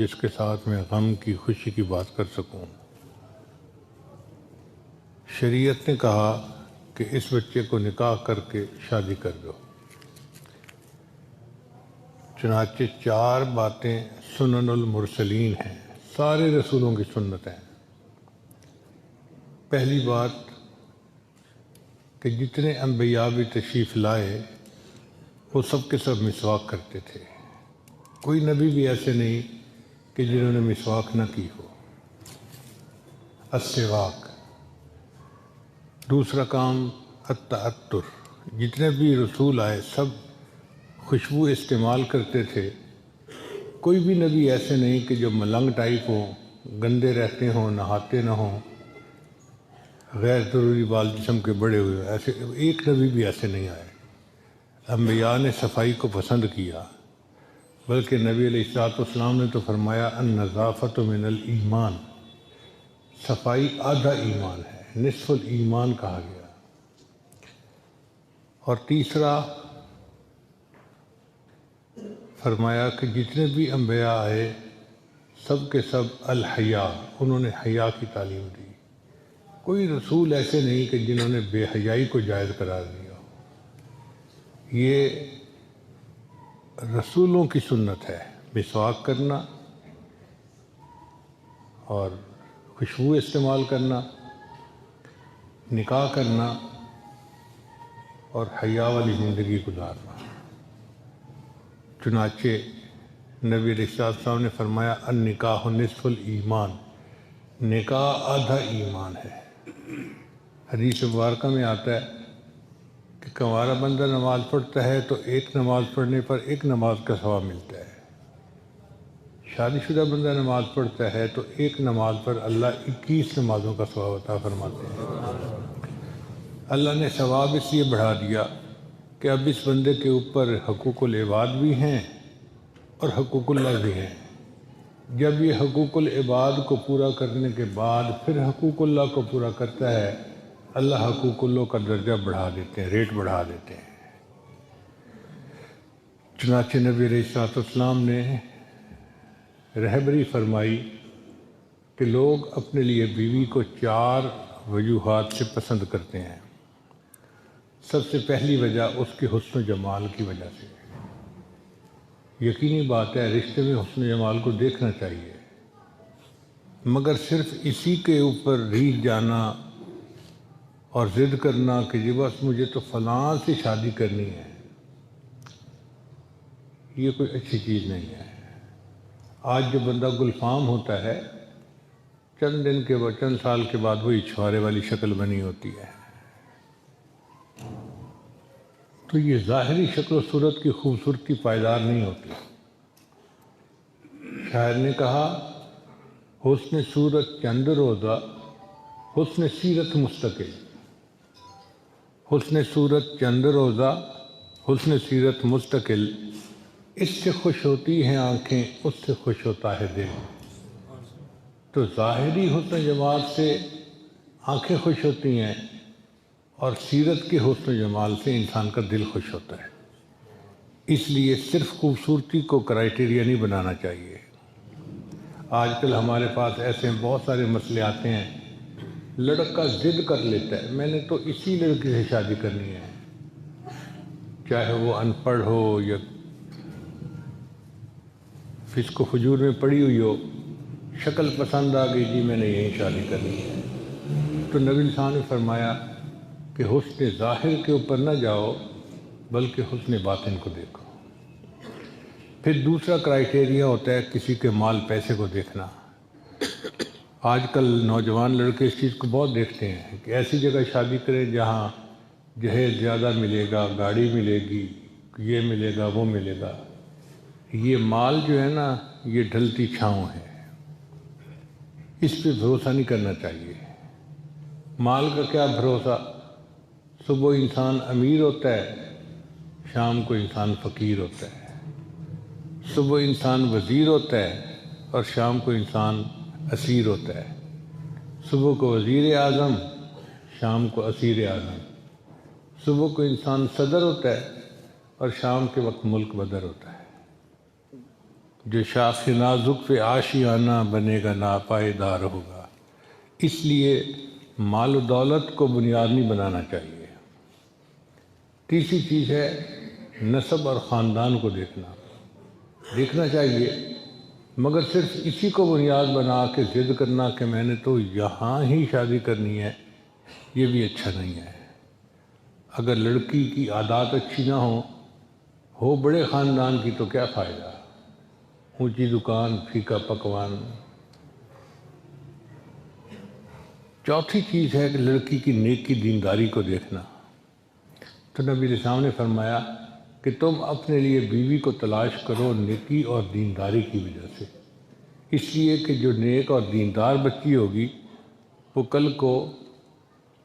جس کے ساتھ میں غم کی خوشی کی بات کر سکوں۔ شریعت نے کہا کہ اس بچے کو نکاح کر کے شادی کر دو۔ چنانچہ 4 باتیں سنن المرسلین ہیں، سارے رسولوں کی سنت ہیں۔ پہلی بات کہ جتنے انبیاء بھی تشریف لائے وہ سب کے سب مسواک کرتے تھے، کوئی نبی بھی ایسے نہیں کہ جنہوں نے مسواک نہ کی ہو۔ السواک۔ دوسرا کام التعطر، جتنے بھی رسول آئے سب خوشبو استعمال کرتے تھے، کوئی بھی نبی ایسے نہیں کہ جو ملنگ ٹائپ ہوں، گندے رہتے ہوں، نہاتے نہ ہوں، غیر ضروری بال جسم کے بڑے ہوئے، ایسے ایک نبی بھی ایسے نہیں آئے۔ انبیاء نے صفائی کو پسند کیا، بلکہ نبی علیہ السلام نے تو فرمایا النظافۃ من الایمان، صفائی آدھا ایمان ہے، نصف الایمان کہا گیا۔ اور تیسرا فرمایا کہ جتنے بھی انبیاء آئے سب کے سب الحیا، انہوں نے حیا کی تعلیم دی۔ کوئی رسول ایسے نہیں کہ جنہوں نے بے حیائی کو جائز قرار دیا۔ یہ رسولوں کی سنت ہے، مسواک کرنا اور خوشبو استعمال کرنا، نکاح کرنا اور حیا والی زندگی گزارنا۔ چنانچہ نبی علیہ السلام نے فرمایا النکاح نصف الایمان، نکاح آدھا ایمان ہے۔ حدیث مبارکہ میں آتا ہے کہ کنوارا بندہ نماز پڑھتا ہے تو ایک نماز پڑھنے پر ایک نماز کا ثواب ملتا ہے، شادی شدہ بندہ نماز پڑھتا ہے تو ایک نماز پر اللہ 21 نمازوں کا ثواب عطا فرماتے ہیں۔ اللہ نے ثواب اس لیے بڑھا دیا کہ اب اس بندے کے اوپر حقوق العباد بھی ہیں اور حقوق اللہ بھی ہیں۔ جب یہ حقوق العباد کو پورا کرنے کے بعد پھر حقوق اللہ کو پورا کرتا ہے، اللہ حقوق اللہ کا درجہ بڑھا دیتے ہیں، ریٹ بڑھا دیتے ہیں۔ چنانچہ نبی علیہ السلام نے رہبری فرمائی کہ لوگ اپنے لیے بیوی کو 4 وجوہات سے پسند کرتے ہیں۔ سب سے پہلی وجہ اس کے حسن و جمال کی وجہ سے۔ یقینی بات ہے رشتے میں حسن و جمال کو دیکھنا چاہیے، مگر صرف اسی کے اوپر ریجھ جانا اور ضد کرنا کہ جی بس مجھے تو فلاں سے شادی کرنی ہے، یہ کوئی اچھی چیز نہیں ہے۔ آج جو بندہ گلفام ہوتا ہے، چند دن کے بعد، چند سال کے بعد وہی چھوارے والی شکل بنی ہوتی ہے۔ تو یہ ظاہری شکل و صورت کی خوبصورتی پائیدار نہیں ہوتی۔ شاعر نے کہا حسن صورت چند روزہ، حسن سیرت مستقل۔ حسن صورت چند روزہ، حسن سیرت مستقل، اس سے خوش ہوتی ہیں آنکھیں، اس سے خوش ہوتا ہے دل۔ تو ظاہری حسن جمال سے آنکھیں خوش ہوتی ہیں اور سیرت کے حسن و جمال سے انسان کا دل خوش ہوتا ہے۔ اس لیے صرف خوبصورتی کو کرائیٹیریا نہیں بنانا چاہیے۔ آج کل ہمارے پاس ایسے بہت سارے مسئلے آتے ہیں، لڑکا ضد کر لیتا ہے میں نے تو اسی لڑکی سے شادی کرنی ہے، چاہے وہ ان پڑھ ہو یا فسق و فجور میں پڑی ہوئی ہو، شکل پسند آ گئی جی میں نے یہیں شادی کرنی ہے۔ تو نبی صاحب نے فرمایا کہ حسن ظاہر کے اوپر نہ جاؤ بلکہ حسن باطن کو دیکھو۔ پھر دوسرا کرائیٹیریا ہوتا ہے کسی کے مال پیسے کو دیکھنا۔ آج کل نوجوان لڑکے اس چیز کو بہت دیکھتے ہیں کہ ایسی جگہ شادی کریں جہاں جہیز زیادہ ملے گا، گاڑی ملے گی، یہ ملے گا، وہ ملے گا۔ یہ مال جو ہے نا، یہ ڈھلتی چھاؤں ہے، اس پہ بھروسہ نہیں کرنا چاہیے۔ مال کا کیا بھروسہ، صبح انسان امیر ہوتا ہے، شام کو انسان فقیر ہوتا ہے۔ صبح انسان وزیر ہوتا ہے اور شام کو انسان اسیر ہوتا ہے۔ صبح کو وزیر اعظم، شام کو اسیر اعظم۔ صبح کو انسان صدر ہوتا ہے اور شام کے وقت ملک بدر ہوتا ہے۔ جو شاخ نازک پہ آشیانہ بنے گا ناپائیدار ہوگا۔ اس لیے مال و دولت کو بنیاد نہیں بنانا چاہیے۔ تیسری چیز ہے نسب اور خاندان کو دیکھنا چاہیے، مگر صرف اسی کو بنیاد بنا کے ضد کرنا کہ میں نے تو یہاں ہی شادی کرنی ہے، یہ بھی اچھا نہیں ہے۔ اگر لڑکی کی عادات اچھی نہ ہو بڑے خاندان کی تو کیا فائدہ، اونچی دکان پھیکا پکوان۔ چوتھی چیز ہے کہ لڑکی کی نیکی دینداری کو دیکھنا۔ تو نبی علیہ السلام نے فرمایا کہ تم اپنے لیے بیوی کو تلاش کرو نیکی اور دینداری کی وجہ سے، اس لیے کہ جو نیک اور دیندار بچی ہوگی وہ کل کو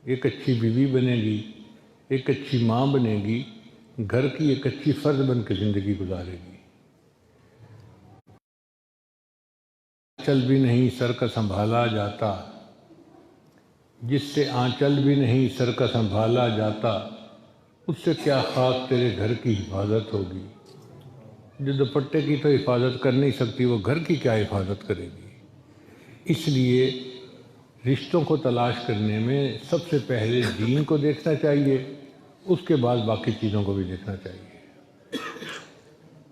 ایک اچھی بیوی بنے گی، ایک اچھی ماں بنے گی، گھر کی ایک اچھی فرد بن کے زندگی گزارے گی۔ آنچل بھی نہیں سر کا سنبھالا جاتا، جس سے آنچل بھی نہیں سر کا سنبھالا جاتا، اس سے کیا خاک تیرے گھر کی حفاظت ہوگی۔ جو دوپٹے کی تو حفاظت کر نہیں سکتی، وہ گھر کی کیا حفاظت کرے گی۔ اس لیے رشتوں کو تلاش کرنے میں سب سے پہلے دین کو دیکھنا چاہیے، اس کے بعد باقی چیزوں کو بھی دیکھنا چاہیے۔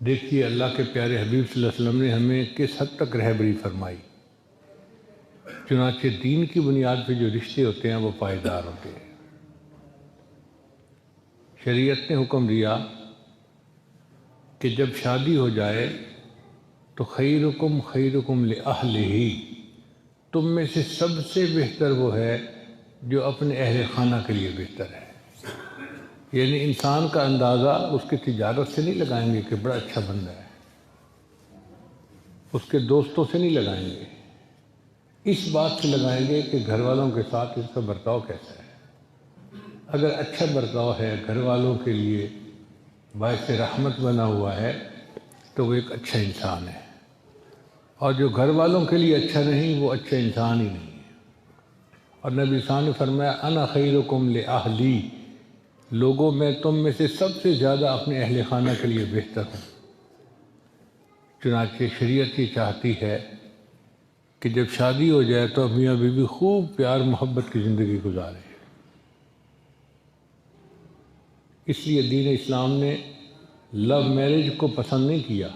دیکھیے اللہ کے پیارے حبیب صلی اللہ علیہ وسلم نے ہمیں کس حد تک رہبری فرمائی۔ چنانچہ دین کی بنیاد پہ جو رشتے ہوتے ہیں وہ پائیدار ہوتے ہیں۔ شریعت نے حکم دیا کہ جب شادی ہو جائے تو خیرکم خیرکم لأہلہ، تم میں سے سب سے بہتر وہ ہے جو اپنے اہل خانہ کے لیے بہتر ہے۔ یعنی انسان کا اندازہ اس کی تجارت سے نہیں لگائیں گے کہ بڑا اچھا بندہ ہے، اس کے دوستوں سے نہیں لگائیں گے، اس بات سے لگائیں گے کہ گھر والوں کے ساتھ اس کا برتاؤ کیسا ہے۔ اگر اچھا برتاؤ ہے، گھر والوں کے لیے باعث رحمت بنا ہوا ہے، تو وہ ایک اچھا انسان ہے، اور جو گھر والوں کے لیے اچھا نہیں وہ اچھا انسان ہی نہیں ہے۔ اور نبی صلی اللہ علیہ وسلم نے فرمایا انا خیرکم لأہلی، لوگوں میں تم میں سے سب سے زیادہ اپنے اہل خانہ کے لیے بہتر ہوں۔ چنانچہ شریعت یہ چاہتی ہے کہ جب شادی ہو جائے تو میاں بیوی خوب پیار محبت کی زندگی گزارے۔ اس لیے دین اسلام نے لو میرج کو پسند نہیں کیا،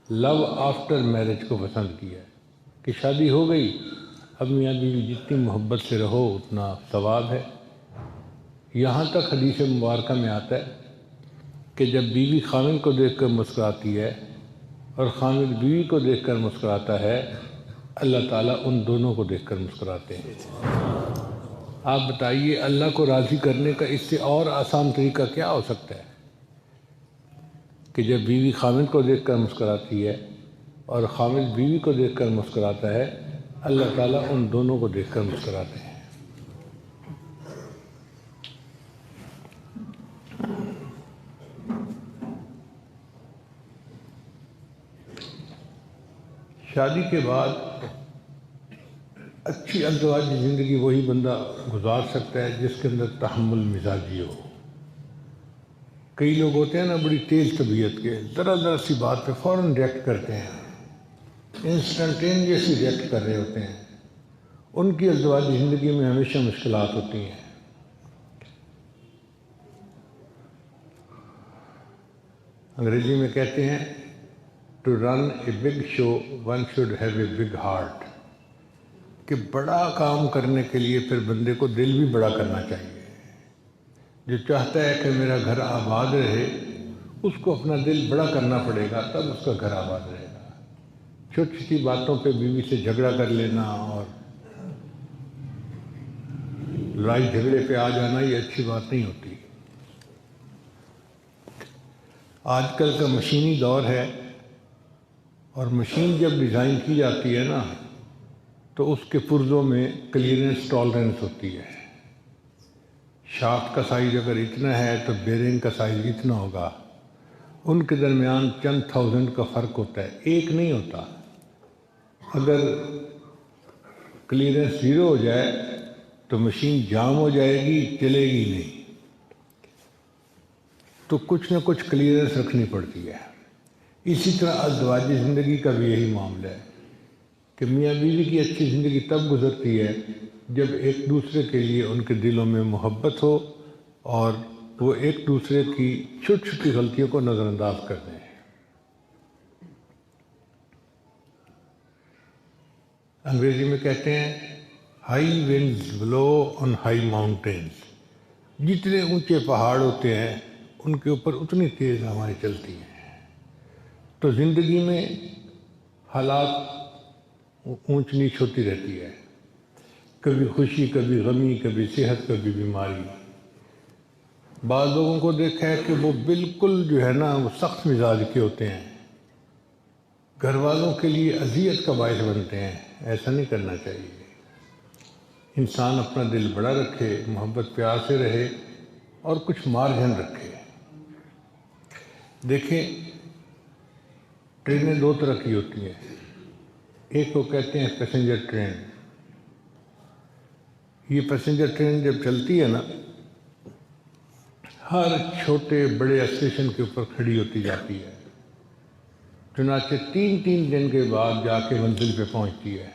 لو آفٹر میرج کو پسند کیا کہ شادی ہو گئی اب میاں بیوی جتنی محبت سے رہو اتنا ثواب ہے۔ یہاں تک حدیث مبارکہ میں آتا ہے کہ جب بیوی خاوند کو دیکھ کر مسکراتی ہے اور خاوند بیوی کو دیکھ کر مسکراتا ہے، اللہ تعالیٰ ان دونوں کو دیکھ کر مسکراتے ہیں۔ آپ بتائیے اللہ کو راضی کرنے کا اس سے اور آسان طریقہ کیا ہو سکتا ہے کہ جب بیوی خاوند کو دیکھ کر مسکراتی ہے اور خاوند بیوی کو دیکھ کر مسکراتا ہے، اللہ تعالیٰ ان دونوں کو دیکھ کر مسکراتے ہیں۔ شادی کے بعد اچھی ازدواجی زندگی وہی بندہ گزار سکتا ہے جس کے اندر تحمل مزاجی ہو۔ کئی لوگ ہوتے ہیں نا بڑی تیز طبیعت کے، ذرا ذرا سی بات پہ فوراً ریئیکٹ کرتے ہیں، انسٹنٹینیسلی ریئیکٹ کر رہے ہوتے ہیں، ان کی ازدواجی زندگی میں ہمیشہ مشکلات ہوتی ہیں۔ انگریزی میں کہتے ہیں to run a big show one should have a big heart, کہ بڑا کام کرنے کے لیے پھر بندے کو دل بھی بڑا کرنا چاہیے۔ جو چاہتا ہے کہ میرا گھر آباد رہے، اس کو اپنا دل بڑا کرنا پڑے گا، تب اس کا گھر آباد رہے گا۔ چھوٹی چھوٹی باتوں پہ بیوی سے جھگڑا کر لینا اور لڑائی جھگڑے پہ آ جانا، یہ اچھی بات نہیں ہوتی۔ آج کل کا مشینی دور ہے، اور مشین جب ڈیزائن کی جاتی ہے نا تو اس کے پرزوں میں کلیئرنس ٹالرنس ہوتی ہے۔ شافٹ کا سائز اگر اتنا ہے تو بیرنگ کا سائز اتنا ہوگا، ان کے درمیان چند تھاؤزنڈ کا فرق ہوتا ہے، ایک نہیں ہوتا۔ اگر کلیئرنس زیرو ہو جائے تو مشین جام ہو جائے گی، چلے گی نہیں۔ تو کچھ نہ کچھ کلیئرنس رکھنی پڑتی ہے۔ اسی طرح ازدواجی زندگی کا بھی یہی معاملہ ہے کہ میاں بیوی کی اچھی زندگی تب گزرتی ہے جب ایک دوسرے کے لیے ان کے دلوں میں محبت ہو اور وہ ایک دوسرے کی چھوٹی چھوٹی غلطیوں کو نظر انداز کر دیں۔ انگریزی میں کہتے ہیں high winds blow on high mountains, جتنے اونچے پہاڑ ہوتے ہیں ان کے اوپر اتنی تیز ہوائیں چلتی ہیں۔ تو زندگی میں حالات اونچ نیچ ہوتی رہتی ہے، کبھی خوشی، کبھی غمی، کبھی صحت، کبھی بیماری۔ بعض لوگوں کو دیکھا ہے کہ وہ بالکل جو ہے نا وہ سخت مزاج کے ہوتے ہیں، گھر والوں کے لیے اذیت کا باعث بنتے ہیں۔ ایسا نہیں کرنا چاہیے۔ انسان اپنا دل بڑا رکھے، محبت پیار سے رہے اور کچھ مارجن رکھے۔ دیکھیں، ٹرینیں دو طرح کی ہوتی ہیں، ایک کو کہتے ہیں پیسنجر ٹرین۔ یہ پیسنجر ٹرین جب چلتی ہے نا، ہر چھوٹے بڑے اسٹیشن کے اوپر کھڑی ہوتی جاتی ہے، چنانچہ 3 دن کے بعد جا کے منزل پہ پہنچتی ہے۔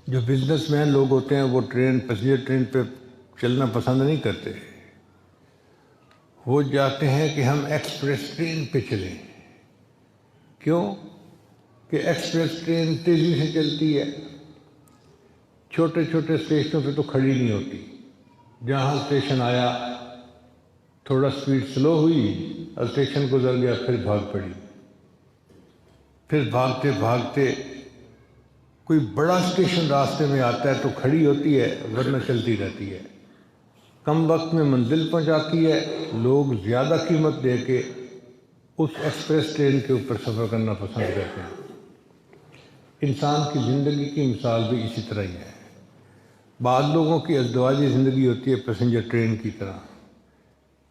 جو بزنس مین لوگ ہوتے ہیں وہ پیسنجر ٹرین پہ چلنا پسند نہیں کرتے، وہ چاہتے ہیں کہ ہم ایکسپریس ٹرین پہ چلیں۔ کیوں؟ کہ ایکسپریس ٹرین تیزی سے چلتی ہے، چھوٹے چھوٹے اسٹیشنوں پہ تو کھڑی نہیں ہوتی۔ جہاں اسٹیشن آیا تھوڑا سپیڈ سلو ہوئی، اسٹیشن گزر گیا، پھر بھاگ پڑی، پھر بھاگتے بھاگتے کوئی بڑا اسٹیشن راستے میں آتا ہے تو کھڑی ہوتی ہے، ورنہ چلتی رہتی ہے۔ کم وقت میں منزل پہنچاتی ہے، لوگ زیادہ قیمت دے کے اس ایکسپریس ٹرین کے اوپر سفر کرنا پسند کرتے ہیں۔ انسان کی زندگی کی مثال بھی اسی طرح ہی ہے۔ بعض لوگوں کی ازدواجی زندگی ہوتی ہے پیسنجر ٹرین کی طرح،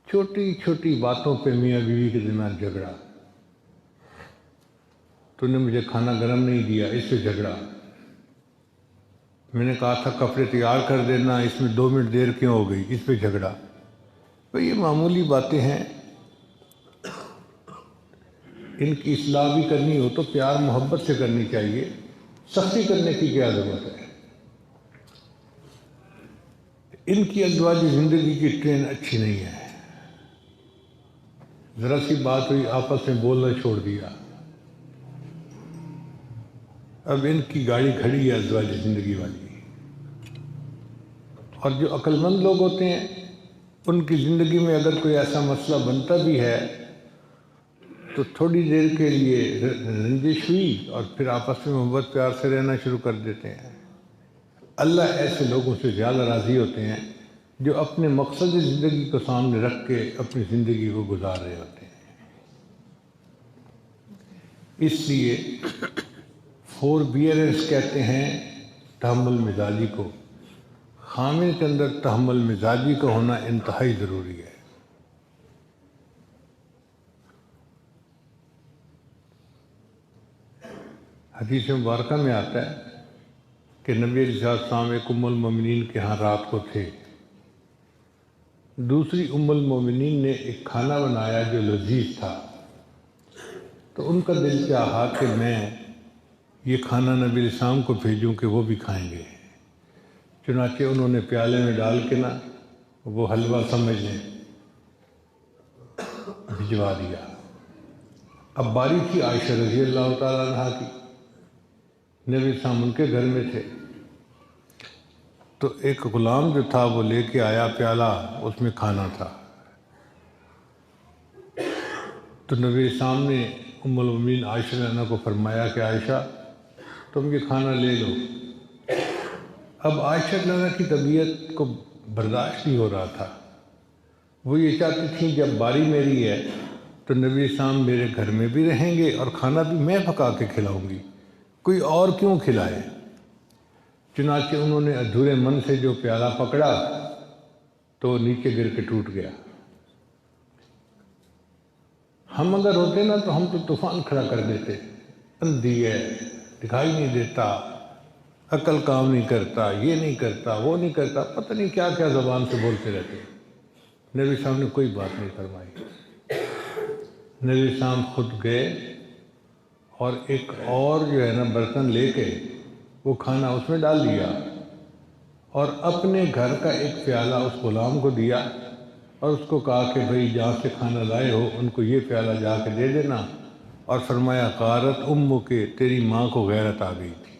چھوٹی چھوٹی باتوں پہ میاں بیوی کے درمیان جھگڑا، تو نے مجھے کھانا گرم نہیں دیا، اس پہ جھگڑا، میں نے کہا تھا کپڑے تیار کر دینا، اس میں 2 منٹ دیر کیوں ہو گئی، اس پہ جھگڑا۔ تو یہ معمولی باتیں ہیں، ان کی اصلاح بھی کرنی ہو تو پیار محبت سے کرنی چاہیے، سختی کرنے کی کیا ضرورت ہے۔ ان کی ازدواجی زندگی کی ٹرین اچھی نہیں ہے، ذرا سی بات ہوئی آپس میں بولنا چھوڑ دیا، اب ان کی گاڑی کھڑی ہے ازدواجی زندگی والی۔ اور جو عقل مند لوگ ہوتے ہیں ان کی زندگی میں اگر کوئی ایسا مسئلہ بنتا بھی ہے تو تھوڑی دیر کے لیے رنجش ہوئی اور پھر آپس میں محبت پیار سے رہنا شروع کر دیتے ہیں۔ اللہ ایسے لوگوں سے زیادہ راضی ہوتے ہیں جو اپنے مقصد زندگی کو سامنے رکھ کے اپنی زندگی کو گزار رہے ہوتے ہیں۔ اس لیے فوربیئرنس کہتے ہیں تحمل مزاجی کو۔ خامن کے اندر تحمل مزاجی کا ہونا انتہائی ضروری ہے۔ حدیث مبارکہ میں آتا ہے کہ نبی علیہ السلام ایک ام المومنین کے ہاں رات کو تھے، دوسری ام المومنین نے ایک کھانا بنایا جو لذیذ تھا، تو ان کا دل چاہا کہ میں یہ کھانا نبی علیہ السلام کو بھیجوں کہ وہ بھی کھائیں گے، چنانچہ انہوں نے پیالے میں ڈال کے نا وہ حلوہ سمجھ لیں بھجوا دیا۔ اب باری تھی عائشہ رضی اللہ تعالیٰ عنہ کی، نبی علیہ السلام ان کے گھر میں تھے، تو ایک غلام جو تھا وہ لے کے آیا پیالہ، اس میں کھانا تھا، تو نبی علیہ السلام نے ام المومنین عائشہ رضی اللہ عنہا کو فرمایا کہ عائشہ تم یہ کھانا لے لو۔ اب عائشہ رضی اللہ عنہا کی طبیعت کو برداشت نہیں ہو رہا تھا، وہ یہ چاہتی تھیں جب باری میری ہے تو نبی علیہ السلام میرے گھر میں بھی رہیں گے اور کھانا بھی میں پکا کے کھلاؤں گی، کوئی اور کیوں کھلائے۔ چنانچہ انہوں نے ادھورے من سے جو پیالہ پکڑا تو نیچے گر کے ٹوٹ گیا۔ ہم اگر ہوتے نا تو ہم تو طوفان کھڑا کر دیتے، اندھی ہے، دکھائی نہیں دیتا، عقل کام نہیں کرتا، یہ نہیں کرتا، وہ نہیں کرتا، پتہ نہیں کیا کیا زبان سے بولتے رہتے۔ نبی صاحب نے کوئی بات نہیں فرمائی۔ نبی السلام خود گئے اور ایک اور جو ہے نا برتن لے کے وہ کھانا اس میں ڈال دیا اور اپنے گھر کا ایک پیالہ اس غلام کو دیا اور اس کو کہا کہ بھئی جہاں سے کھانا لائے ہو ان کو یہ پیالہ جا کے دے دینا، اور فرمایا غارت امو کے، تیری ماں کو غیرت آ گئی تھی۔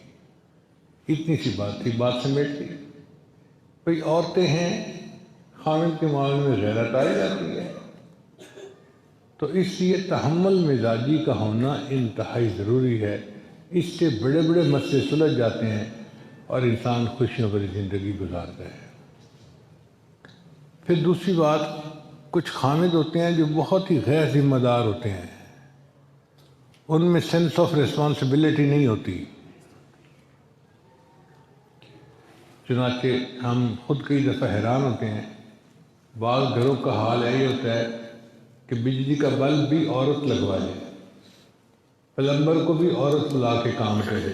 اتنی سی بات تھی، بات سمیٹ لی۔ بھئی عورتیں ہیں، خاوند کے معاملے میں غیرت آ جاتی ہے، تو اس لیے تحمل مزاجی کا ہونا انتہائی ضروری ہے۔ اس سے بڑے بڑے مسئلے سلجھ جاتے ہیں اور انسان خوشیوں بھری زندگی گزارتا ہے۔ پھر دوسری بات، کچھ خامد ہوتے ہیں جو بہت ہی غیر ذمہ دار ہوتے ہیں، ان میں سینس آف ریسپانسبلٹی نہیں ہوتی۔ چنانچہ ہم خود کئی دفعہ حیران ہوتے ہیں، بعض گھروں کا حال یہی ہوتا ہے کہ بجلی کا بلب بھی عورت لگوائے، پلمبر کو بھی عورت بلا کے کام کرے،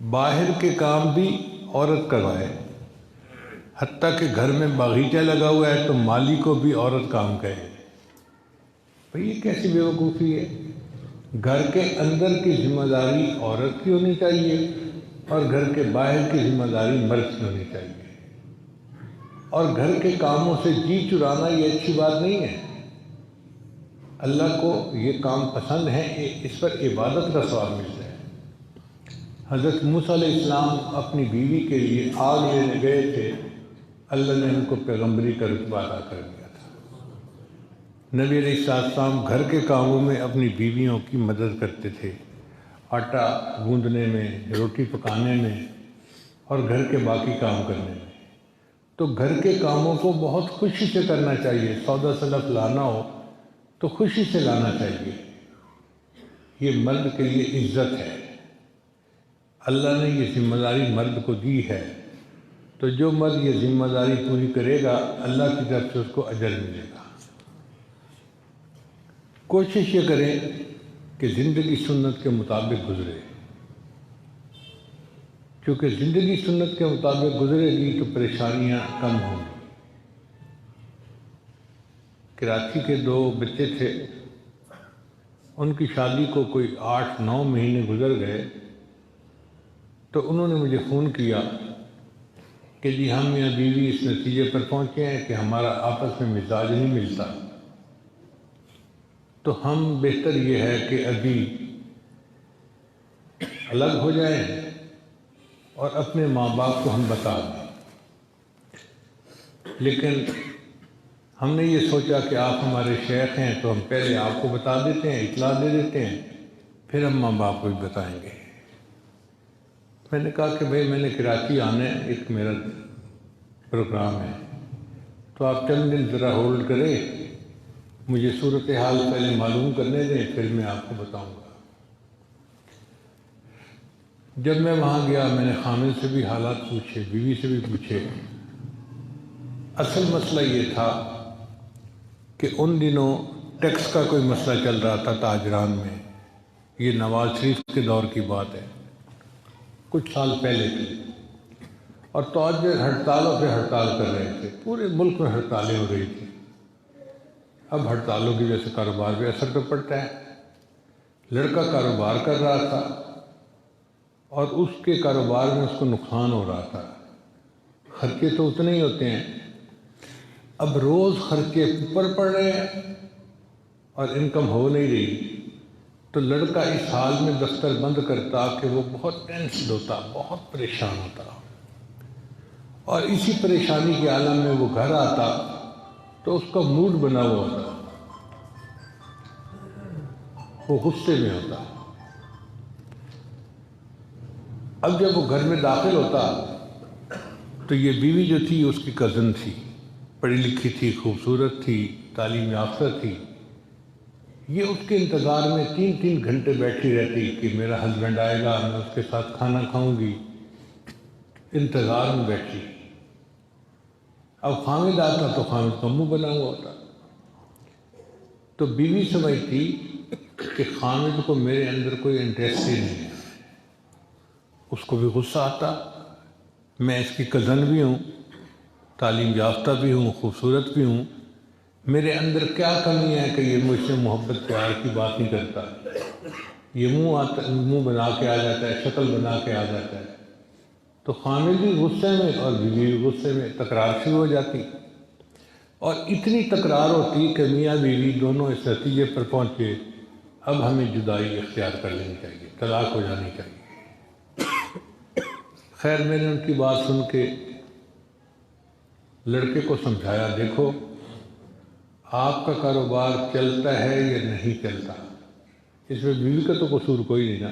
باہر کے کام بھی عورت کروائے، حتیٰ کہ گھر میں باغیچہ لگا ہوا ہے تو مالی کو بھی عورت کام کرے۔ بھئی یہ کیسی بیوقوفی ہے؟ گھر کے اندر کی ذمہ داری عورت کی ہونی چاہیے اور گھر کے باہر کی ذمہ داری مرد کی ہونی چاہیے، اور گھر کے کاموں سے جی چرانا یہ اچھی بات نہیں ہے۔ اللہ کو یہ کام پسند ہے، اس پر عبادت کا ثواب ملتا ہے۔ حضرت موسیٰ علیہ السلام اپنی بیوی کے لیے آگ لینے گئے تھے، اللہ نے ان کو پیغمبری کا رتبہ عطا کر دیا تھا۔ نبی علیہ السلام گھر کے کاموں میں اپنی بیویوں کی مدد کرتے تھے، آٹا گوندنے میں، روٹی پکانے میں اور گھر کے باقی کام کرنے میں۔ تو گھر کے کاموں کو بہت خوشی سے کرنا چاہیے، سودا سلف لانا ہو تو خوشی سے لانا چاہیے، یہ مرد کے لیے عزت ہے۔ اللہ نے یہ ذمہ داری مرد کو دی ہے، تو جو مرد یہ ذمہ داری پوری کرے گا اللہ کی طرف سے اس کو اجر ملے گا۔ کوشش یہ کریں کہ زندگی سنت کے مطابق گزرے، کیونکہ زندگی سنت کے مطابق گزرے گی تو پریشانیاں کم ہوں گی۔ کراچی کے 2 بچے تھے، ان کی شادی کو کوئی 8-9 مہینے گزر گئے تو انہوں نے مجھے فون کیا کہ جی ہم میاں بیوی اس نتیجے پر پہنچے ہیں کہ ہمارا آپس میں مزاج نہیں ملتا، تو ہم بہتر یہ ہے کہ ابھی الگ ہو جائیں اور اپنے ماں باپ کو ہم بتا دیں۔ لیکن ہم نے یہ سوچا کہ آپ ہمارے شیخ ہیں تو ہم پہلے آپ کو بتا دیتے ہیں، اطلاع دے دیتے ہیں، پھر ہم ماں باپ کو بھی بتائیں گے۔ میں نے کہا کہ بھئی میں نے کراچی آنا ہے، ایک میرا پروگرام ہے، تو آپ چند دن ذرا ہولڈ کریں، مجھے صورتحال پہلے معلوم کرنے دیں، پھر میں آپ کو بتاؤں گا۔ جب میں وہاں گیا میں نے خامد سے بھی حالات پوچھے، بیوی سے بھی پوچھے۔ اصل مسئلہ یہ تھا کہ ان دنوں ٹیکس کا کوئی مسئلہ چل رہا تھا تاجران میں، یہ نواز شریف کے دور کی بات ہے، کچھ سال پہلے کی، اور تاجر ہڑتالوں پہ ہڑتال کر رہے تھے، پورے ملک میں ہڑتالیں ہو رہی تھیں۔ اب ہڑتالوں کی وجہ سے کاروبار پہ اثر تو پڑتا ہے۔ لڑکا کاروبار کر رہا تھا اور اس کے کاروبار میں اس کو نقصان ہو رہا تھا، خرچے تو اتنے ہی ہوتے ہیں، اب روز خرچے اوپر پڑ رہے ہیں اور انکم ہو نہیں رہی، تو لڑکا اس حال میں دفتر بند کرتا کہ وہ بہت ٹینسڈ ہوتا، بہت پریشان ہوتا، اور اسی پریشانی کے عالم میں وہ گھر آتا تو اس کا موڈ بنا ہوا ہوتا، وہ غصے میں ہوتا۔ اب جب وہ گھر میں داخل ہوتا تو یہ بیوی جو تھی اس کی کزن تھی، پڑھی لکھی تھی، خوبصورت تھی، تعلیم یافتہ تھی، یہ اس کے انتظار میں 3 گھنٹے بیٹھی رہتی کہ میرا ہسبینڈ آئے گا، میں اس کے ساتھ کھانا کھاؤں گی، انتظار میں بیٹھی۔ اب خامد آتا تو خامد کا منہ بنا ہوا ہوتا، تو بیوی سمجھتی کہ خامد کو میرے اندر کوئی انٹرسٹ ہی نہیں ہے، اس کو بھی غصہ آتا، میں اس کی کزن بھی ہوں، تعلیم یافتہ بھی ہوں، خوبصورت بھی ہوں، میرے اندر کیا کمی ہے کہ یہ مجھ سے محبت پیار کی بات نہیں کرتا، یہ منہ بنا کے آ جاتا ہے، شکل بنا کے آ جاتا ہے۔ تو خامد بھی غصے میں اور بیوی بھی غصے میں، تکرار شروع ہو جاتی، اور اتنی تکرار ہوتی کہ میاں بیوی دونوں اس نتیجے پر پہنچے اب ہمیں جدائی اختیار کر لینی چاہیے، طلاق ہو جانی چاہیے۔ خیر میں نے ان کی بات سن کے لڑکے کو سمجھایا، دیکھو آپ کا کاروبار چلتا ہے یا نہیں چلتا، اس میں بیوی کا تو قصور کوئی نہیں نا،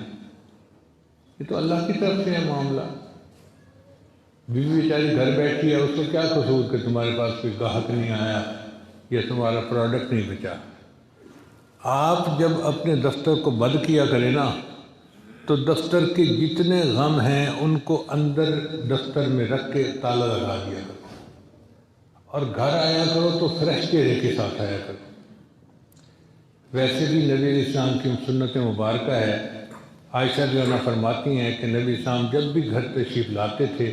یہ تو اللہ کی طرف سے ہے معاملہ۔ بیوی بیچاری گھر بیٹھی ہے، اس کو کیا قصور کہ تمہارے پاس کوئی گاہک نہیں آیا یا تمہارا پروڈکٹ نہیں بچا۔ آپ جب اپنے دفتر کو بند کیا کریں نا تو دفتر کے جتنے غم ہیں ان کو اندر دفتر میں رکھ کے تالا لگا دیا کرو، اور گھر آیا کرو تو فریش چہرے کے ساتھ آیا کرو۔ ویسے بھی نبی علیہ السلام کی سنت مبارکہ ہے، عائشہ رضی اللہ عنہا فرماتی ہیں کہ نبی علیہ السلام جب بھی گھر تشریف لاتے تھے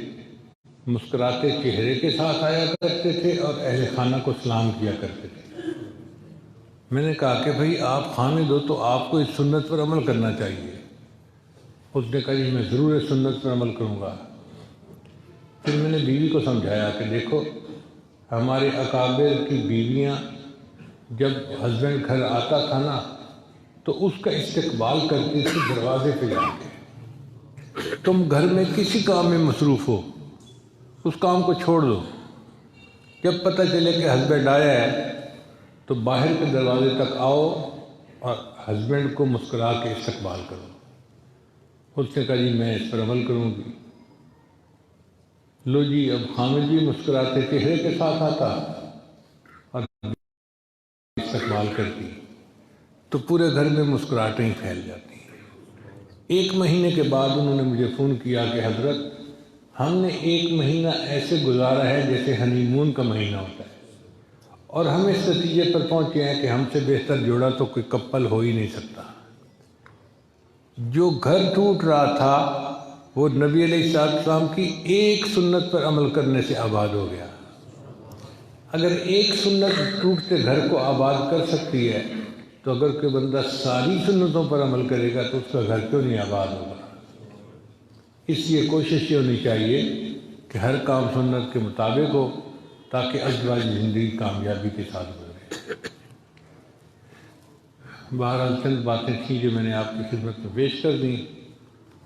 مسکراتے چہرے کے ساتھ آیا کرتے تھے اور اہل خانہ کو سلام کیا کرتے تھے۔ میں نے کہا کہ بھئی آپ خامد ہو تو آپ کو اس سنت پر عمل کرنا چاہیے۔ اس نے کہا جی میں ضرور اس سنت پر عمل کروں گا۔ پھر میں نے بیوی کو سمجھایا کہ دیکھو ہمارے اکابر کی بیویاں جب ہسبینڈ گھر آتا تھا نا تو اس کا استقبال کرتی تھی دروازے پہ جا کے۔ تم گھر میں کسی کام میں مصروف ہو، اس کام کو چھوڑ دو، جب پتہ چلے کہ ہسبینڈ آیا ہے تو باہر کے دروازے تک آؤ اور ہسبینڈ کو مسکرا کے استقبال کرو۔ اس نے کہا جی میں اس پر عمل کروں گی۔ لو جی اب حامد بھی مسکراتے چہرے کے ساتھ آتا اور استقبال کرتی تو پورے گھر میں مسکراہٹیں ہی پھیل جاتی۔ ایک مہینے کے بعد انہوں نے مجھے فون کیا کہ حضرت ہم نے ایک مہینہ ایسے گزارا ہے جیسے ہنی مون کا مہینہ ہوتا ہے، اور ہم اس نتیجے پر پہنچے ہیں کہ ہم سے بہتر جوڑا تو کوئی کپل ہو ہی نہیں سکتا۔ جو گھر ٹوٹ رہا تھا وہ نبی علیہ السلام کی ایک سنت پر عمل کرنے سے آباد ہو گیا۔ اگر ایک سنت ٹوٹتے گھر کو آباد کر سکتی ہے تو اگر کوئی بندہ ساری سنتوں پر عمل کرے گا تو اس کا گھر کیوں نہیں آباد ہوگا۔ اس لیے کوشش یہ ہونی چاہیے کہ ہر کام سنت کے مطابق ہو تاکہ ازواجی زندگی کامیابی کے ساتھ گزرے۔ بہرحال چند باتیں تھیں جو میں نے آپ کی خدمت میں پیش کر دیں،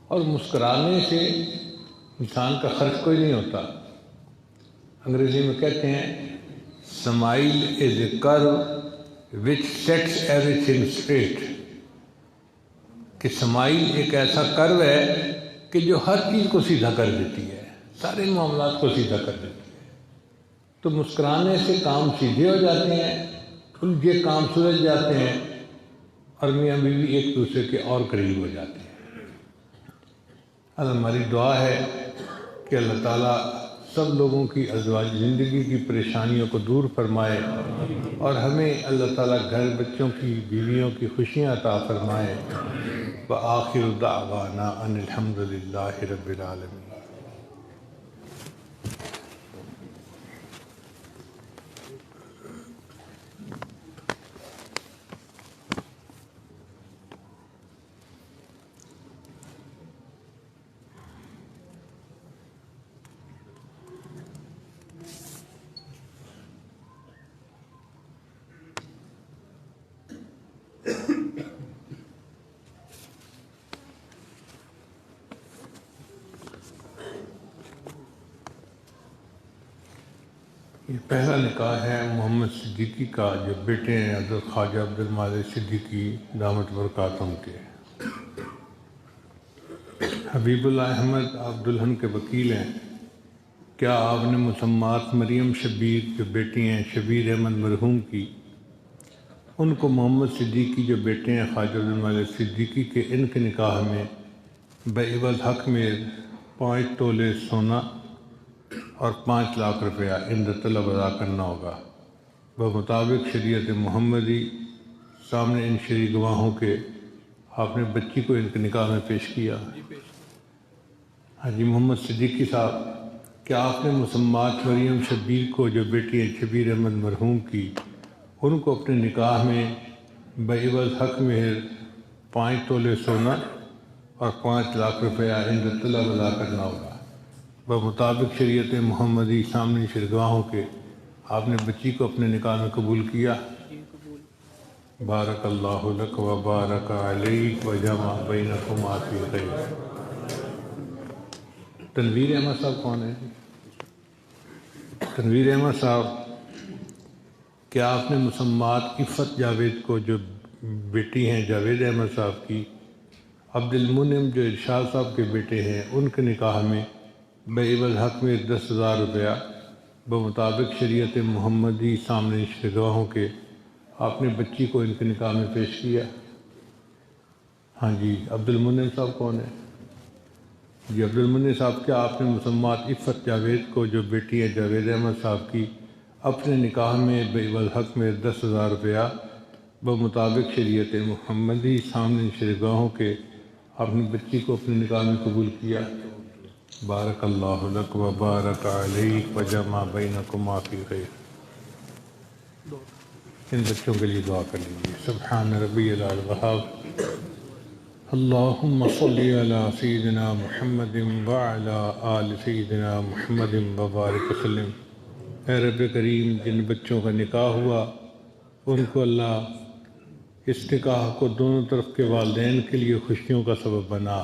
اور مسکرانے سے انسان کا خرچ کوئی نہیں ہوتا۔ انگریزی میں کہتے ہیں اسمائل از اے کرو وچ سیٹس ایوری تھنگ اسٹریٹ، کہ اسمائل ایک ایسا کرو ہے کہ جو ہر چیز کو سیدھا کر دیتی ہے، سارے معاملات کو سیدھا کر دیتی ہے۔ تو مسکرانے سے کام سیدھے ہو جاتے ہیں، الجھے کام سلجھ جاتے ہیں، اور میاں بیوی ایک دوسرے کے اور قریب ہو جاتے ہیں۔ ہماری دعا ہے کہ اللہ تعالیٰ سب لوگوں کی ازواجی زندگی کی پریشانیوں کو دور فرمائے، اور ہمیں اللہ تعالیٰ گھر بچوں کی بیویوں کی خوشیاں عطا فرمائے۔ وآخر دعوانا ان الحمد للہ رب العالمین۔ یہ پہلا نکاح ہے محمد صدیقی کا، جو بیٹے ہیں حضرت خواجہ عبدالمالک صدیقی دامت برکاتہم کے۔ حبیب اللہ احمد آپ دلہن کے وکیل ہیں، کیا آپ نے مسمات مریم شبیر جو بیٹی ہیں شبیر احمد مرحوم کی، ان کو محمد صدیقی جو بیٹے ہیں خواجہ عبدالمالک صدیقی کے، ان کے نکاح میں بعوض حق میں 5 تولے سونا اور 5 لاکھ روپیہ عند طلب ادا کرنا ہوگا بمطابق شریعت محمدی۔ سامنے ان شرعی گواہوں کے آپ نے بچی کو ان کے نکاح میں پیش کیا۔ حاجی محمد صدیقی صاحب، کیا آپ نے مسمات مریم شبیر کو جو بیٹی ہے شبیر احمد مرحوم کی، ان کو اپنے نکاح میں بعوض حق مہر 5 تولے سونا اور 5 لاکھ روپیہ عند طلب ادا کرنا ہوگا۔ بمطابق شریعت محمدی سامنے شرگاہوں کے آپ نے بچی کو اپنے نکاح میں قبول کیا؟ بارک اللہ لک و بارک علیک و جمع بینکما فی خیر۔ تنویر احمد صاحب کون ہیں؟ تنویر احمد صاحب، کیا آپ نے مسمات عفت جاوید کو، جو بیٹی ہیں جاوید احمد صاحب کی، عبد المنعم جو ارشاد صاحب کے بیٹے ہیں، ان کے نکاح میں بعوض حق میں 10,000 روپیہ بمطابق شریعت محمدی سامنے شرگاہوں کے آپ نے بچی کو ان کے نکاح میں پیش کیا؟ ہاں جی، عبد المنعم صاحب کون ہیں؟ جی عبد المنعم صاحب، کیا آپ نے مسمات عفت جاوید کو، جو بیٹی ہے جاوید احمد صاحب کی، اپنے نکاح میں بعوض حق میں 10,000 روپیہ بمطابق شریعت محمدی سامنے شرگاہوں کے آپ نے بچی کو اپنے نکاح میں قبول کیا؟ بارک اللہ لک و بارک علیک و جمع بینکما فی خیر۔ ان بچوں کے لیے دعا کر لیجیے۔ سبحان ربی العلی الوہاب، اللہم صلی علی سیدنا محمد وعلی آل سیدنا محمد وبارک وسلم۔ اے رب کریم، جن بچوں کا نکاح ہوا ان کو اللہ اس نکاح کو دونوں طرف کے والدین کے لیے خوشیوں کا سبب بنا،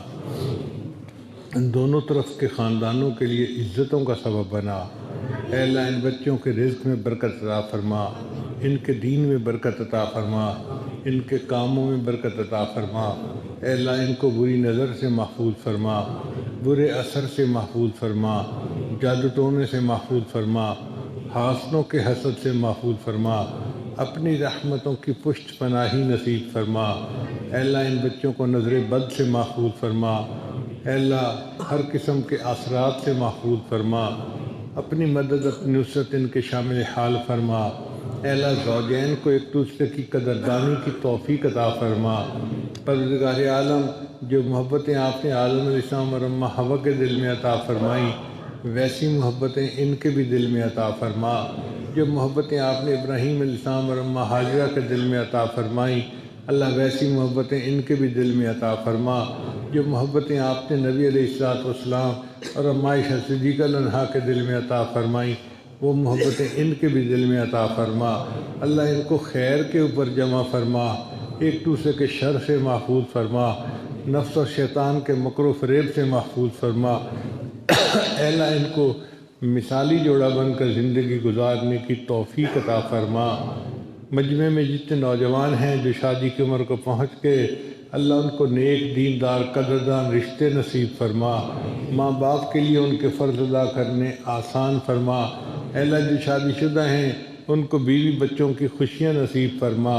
دونوں طرف کے خاندانوں کے لیے عزتوں کا سبب بنا۔ اے اللہ، ان بچوں کے رزق میں برکت عطا فرما، ان کے دین میں برکت عطا فرما، ان کے کاموں میں برکت عطا فرما۔ اے اللہ، ان کو بری نظر سے محفوظ فرما، برے اثر سے محفوظ فرما، جادو ٹونے سے محفوظ فرما، حاسدوں کے حسد سے محفوظ فرما، اپنی رحمتوں کی پشت پناہی نصیب فرما۔ اے اللہ، ان بچوں کو نظر بد سے محفوظ فرما۔ اے اللہ، ہر قسم کے اثرات سے محفوظ فرما، اپنی مدد اپنی نصرت ان کے شامل حال فرما۔ اے اللہ، زوجین کو ایک دوسرے کی قدردانی کی توفیق عطا فرما۔ پروردگار عالم، جو محبتیں آپ نے عالم علیہ السلام اور اماں حوا کے دل میں عطا فرمائیں، ویسی محبتیں ان کے بھی دل میں عطا فرما۔ جو محبتیں آپ نے ابراہیم علیہ السلام اور اماں حاجرہ کے دل میں عطا فرمائیں، اللہ ویسی محبتیں ان کے بھی دل میں عطا فرما۔ جو محبتیں آپ نے نبی علیہ السلام اور اماں عائشہ صدیقہ عنہا کے دل میں عطا فرمائیں، وہ محبتیں ان کے بھی دل میں عطا فرما۔ اللہ، ان کو خیر کے اوپر جمع فرما، ایک دوسرے کے شر سے محفوظ فرما، نفس اور شیطان کے مکر و فریب سے محفوظ فرما۔ اے اللہ، ان کو مثالی جوڑا بن کر زندگی گزارنے کی توفیق عطا فرما۔ مجمع میں جتنے نوجوان ہیں جو شادی کی عمر کو پہنچ گئے، اللہ ان کو نیک دیندار قدردان رشتے نصیب فرما۔ ماں باپ کے لیے ان کے فرض ادا کرنے آسان فرما۔ اے اللہ، جو شادی شدہ ہیں ان کو بیوی بچوں کی خوشیاں نصیب فرما۔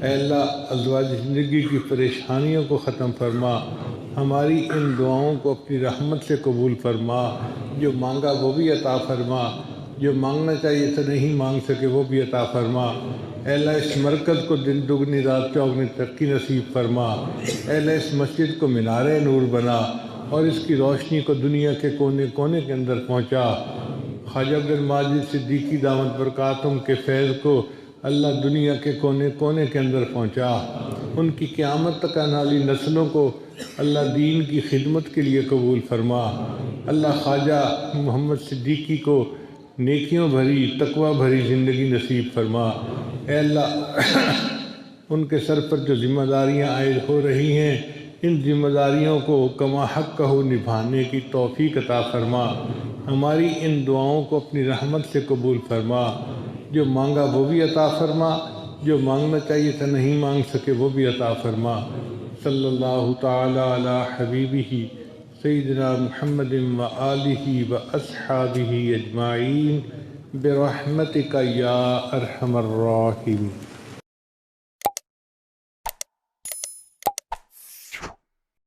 اے اللہ، ازواج زندگی کی پریشانیوں کو ختم فرما۔ ہماری ان دعاؤں کو اپنی رحمت سے قبول فرما۔ جو مانگا وہ بھی عطا فرما، جو مانگنا چاہیے تھا نہیں مانگ سکے وہ بھی عطا فرما۔ اے اللہ، اس مرکز کو دن دگنی رات چوگنی ترقی نصیب فرما۔ اے اللہ، اس مسجد کو مینار نور بنا اور اس کی روشنی کو دنیا کے کونے کونے کے اندر پہنچا۔ خواجہ عبد الماجد صدیقی دامت برکاتہم کے فیض کو اللہ دنیا کے کونے کونے کے اندر پہنچا۔ ان کی قیامت تک آنے والی نسلوں کو اللہ دین کی خدمت کے لیے قبول فرما۔ اللہ، خواجہ محمد صدیقی کو نیکیوں بھری تقوی بھری زندگی نصیب فرما۔ اے اللہ، ان کے سر پر جو ذمہ داریاں عائد ہو رہی ہیں، ان ذمہ داریوں کو کما حق کہو نبھانے کی توفیق عطا فرما۔ ہماری ان دعاؤں کو اپنی رحمت سے قبول فرما۔ جو مانگا وہ بھی عطا فرما، جو مانگنا چاہیے تھا نہیں مانگ سکے وہ بھی عطا فرما۔ صلی اللہ تعالی علی حبیبہ سیدنا محمد و آلہ و اصحابہ اجمعین برحمتک یا ارحم الراحمین۔